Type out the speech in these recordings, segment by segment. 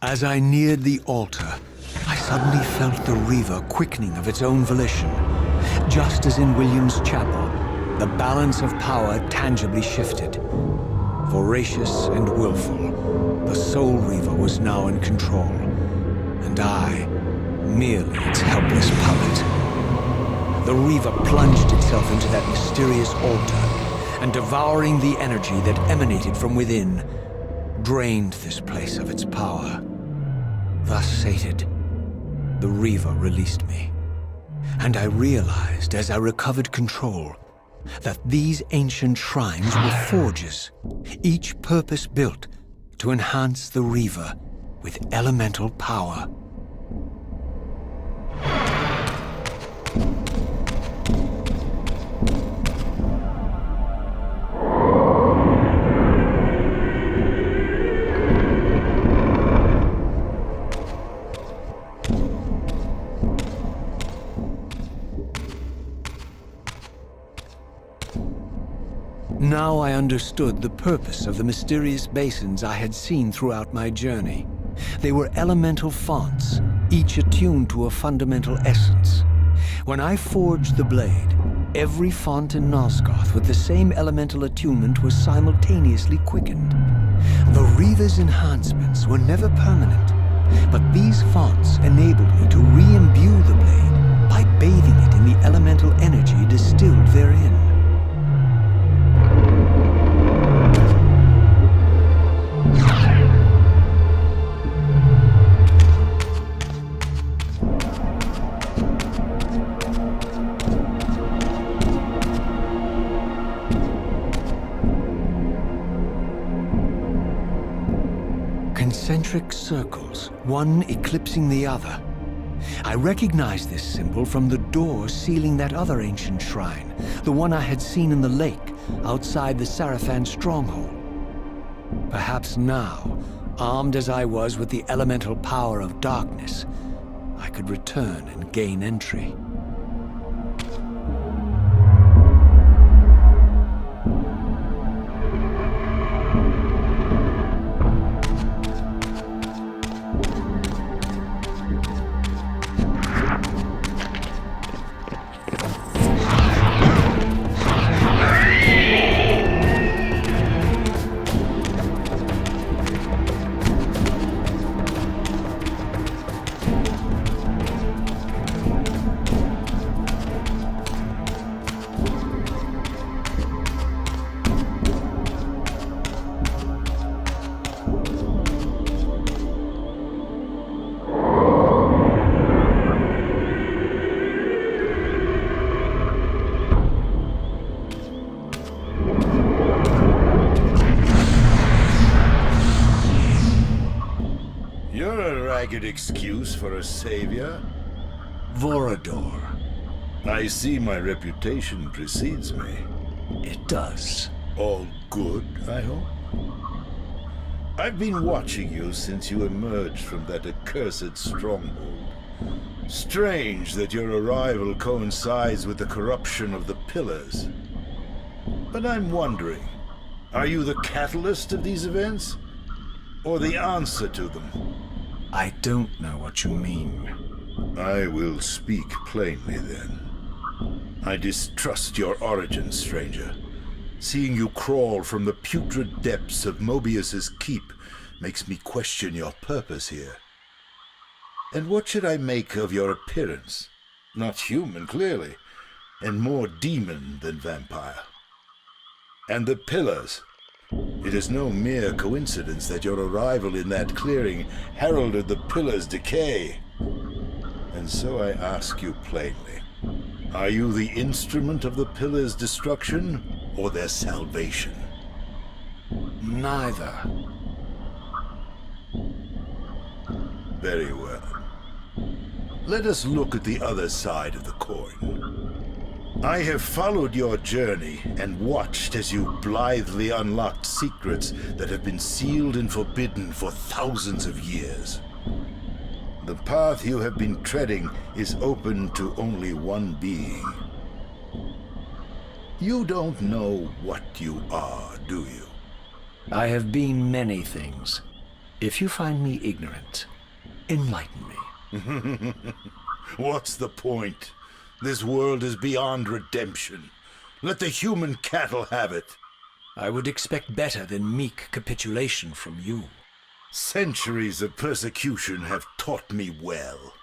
As I neared the altar, I suddenly felt the Reaver quickening of its own volition. Just as in William's chapel, the balance of power tangibly shifted. Voracious and willful, the Soul Reaver was now in control, and I, merely its helpless puppet. The Reaver plunged itself into that mysterious altar, and devouring the energy that emanated from within, drained this place of its power. Thus sated, the Reaver released me, and I realized as I recovered control that these ancient shrines were forges, each purpose-built to enhance the Reaver with elemental power. Now I understood the purpose of the mysterious basins I had seen throughout my journey. They were elemental fonts, each attuned to a fundamental essence. When I forged the blade, every font in Nosgoth with the same elemental attunement was simultaneously quickened. The Reaver's enhancements were never permanent, But these fonts enabled me to re-imbue the blade by bathing it in the elemental energy distilled therein. Concentric circles, one eclipsing the other. I recognized this symbol from the door sealing that other ancient shrine, the one I had seen in the lake outside the Sarafan stronghold. Perhaps now, armed as I was with the elemental power of darkness, I could return and gain entry. Good excuse for a savior? Vorador. I see my reputation precedes me. It does. All good, I hope? I've been watching you since you emerged from that accursed stronghold. Strange that your arrival coincides with the corruption of the Pillars. But I'm wondering, are you the catalyst of these events? Or the answer to them? I don't know what you mean. I will speak plainly then. I distrust your origin, stranger. Seeing you crawl from the putrid depths of Mobius's keep makes me question your purpose here. And what should I make of your appearance? Not human, clearly, and more demon than vampire. And the Pillars. It is no mere coincidence that your arrival in that clearing heralded the Pillars' decay. And so I ask you plainly, are you the instrument of the Pillars' destruction or their salvation? Neither. Very well. Let us look at the other side of the coin. I have followed your journey and watched as you blithely unlocked secrets that have been sealed and forbidden for thousands of years. The path you have been treading is open to only one being. You don't know what you are, do you? I have been many things. If you find me ignorant, enlighten me. What's the point? This world is beyond redemption. Let the human cattle have it. I would expect better than meek capitulation from you. Centuries of persecution have taught me well.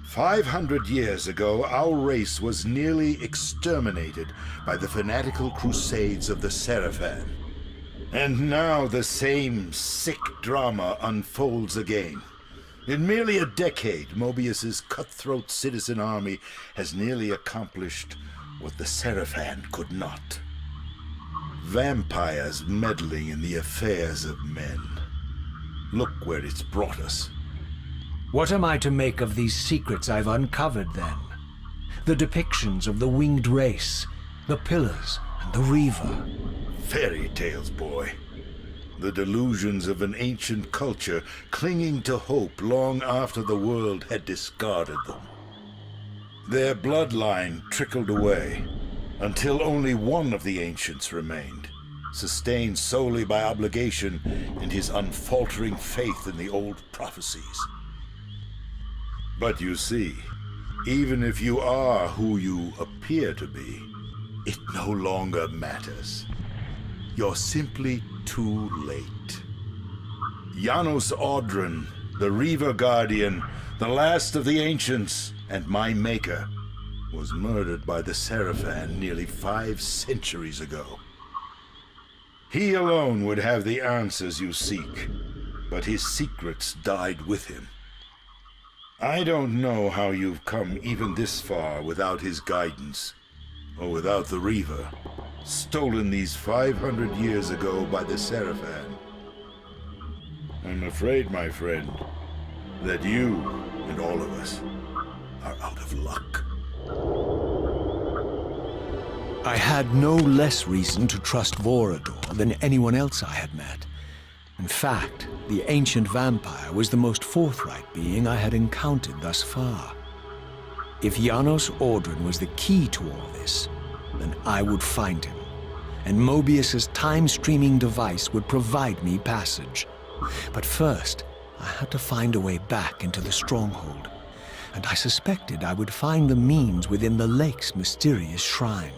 500 years ago, our race was nearly exterminated by the fanatical crusades of the Sarafan. And now the same sick drama unfolds again. In merely a decade, Mobius's cutthroat citizen army has nearly accomplished what the Sarafan could not. Vampires meddling in the affairs of men. Look where it's brought us. What am I to make of these secrets I've uncovered, then? The depictions of the winged race, the Pillars, and the Reaver. Fairy tales, boy. The delusions of an ancient culture clinging to hope long after the world had discarded them. Their bloodline trickled away, until only one of the ancients remained, sustained solely by obligation and his unfaltering faith in the old prophecies. But you see, even if you are who you appear to be, it no longer matters. You're simply too late. Janos Audron, The Reaver Guardian, the last of the ancients, and my maker, was murdered by the Seraphan nearly 5 centuries ago. He alone would have the answers you seek, but his secrets died with him. I don't know how you've come even this far without his guidance, or without the Reaver, stolen these 500 years ago by the Seraphan. I'm afraid, my friend, that you and all of us are out of luck. I had no less reason to trust Vorador than anyone else I had met. In fact, the ancient vampire was the most forthright being I had encountered thus far. If Janos Audrin was the key to all this, then I would find him, and Mobius's time-streaming device would provide me passage. But first, I had to find a way back into the stronghold, and I suspected I would find the means within the lake's mysterious shrine.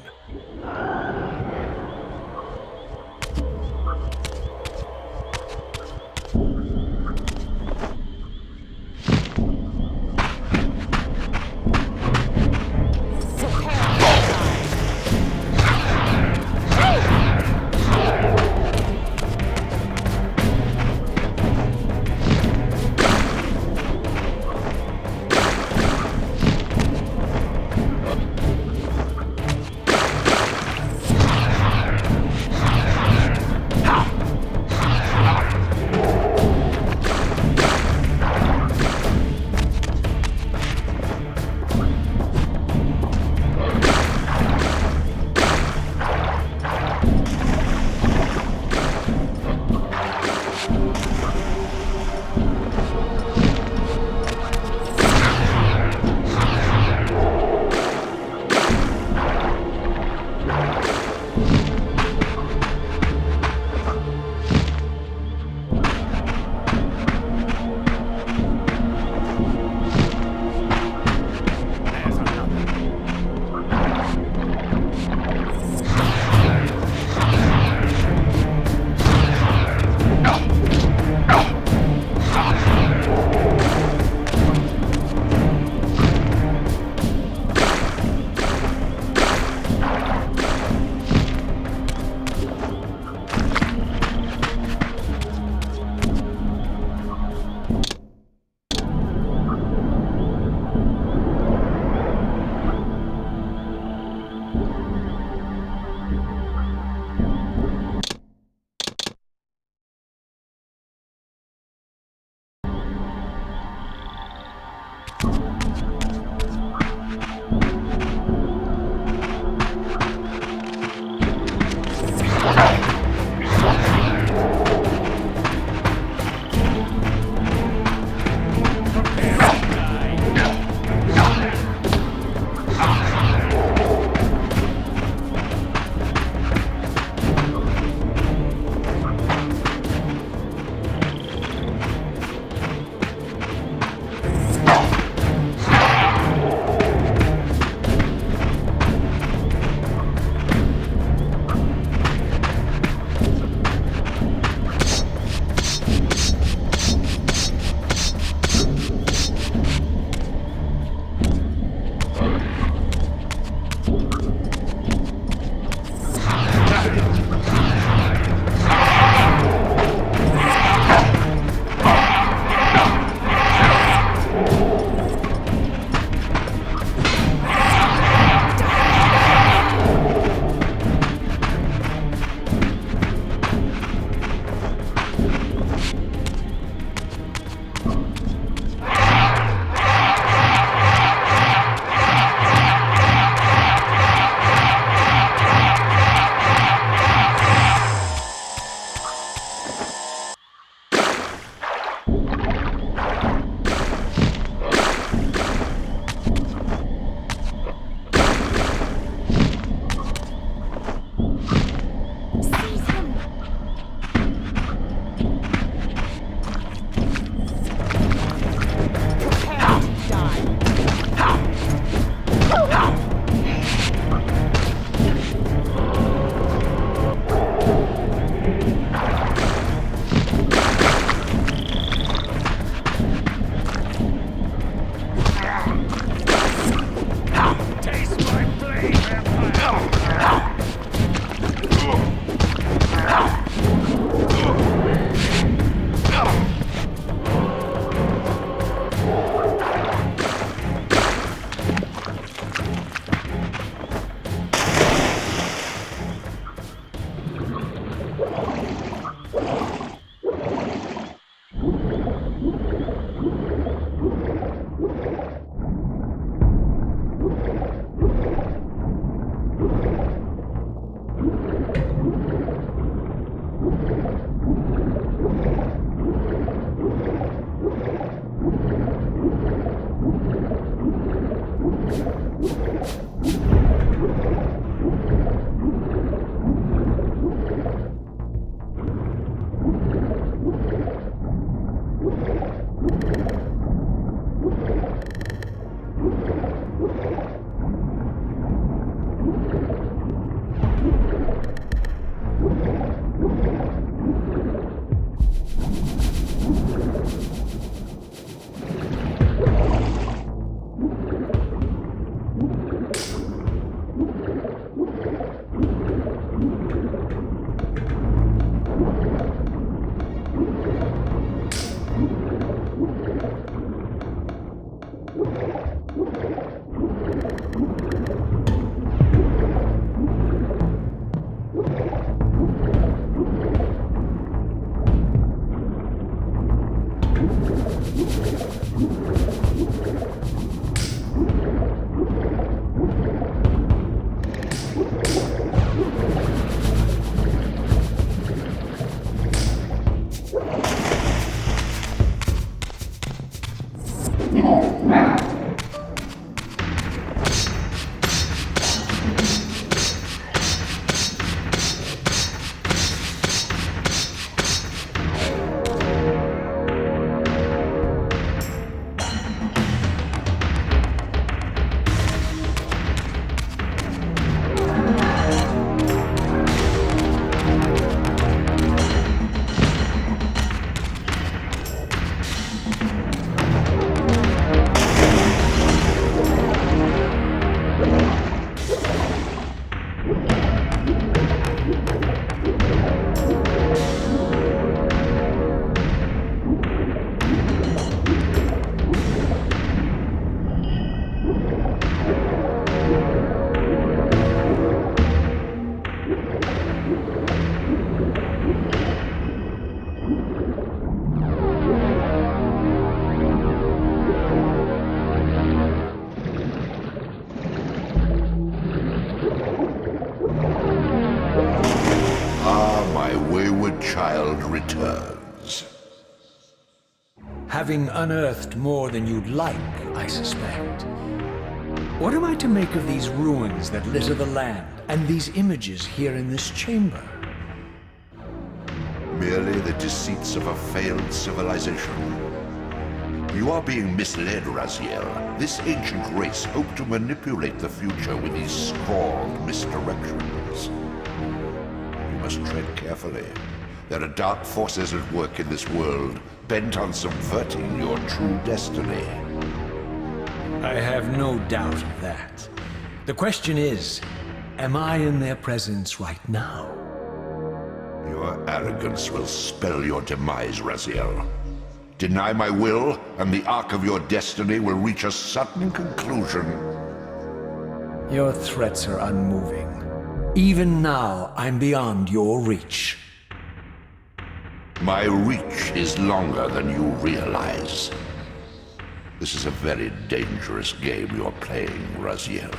child returns. Having unearthed more than you'd like, I suspect. What am I to make of these ruins that litter the land, and these images here in this chamber? Merely the deceits of a failed civilization. You are being misled, Raziel. This ancient race hoped to manipulate the future with these scrawled misdirections. You must tread carefully. There are dark forces at work in this world, bent on subverting your true destiny. I have no doubt of that. The question is, am I in their presence right now? Your arrogance will spell your demise, Raziel. Deny my will, and the arc of your destiny will reach a sudden conclusion. Your threats are unmoving. Even now, I'm beyond your reach. My reach is longer than you realize. This is a very dangerous game you're playing, Raziel.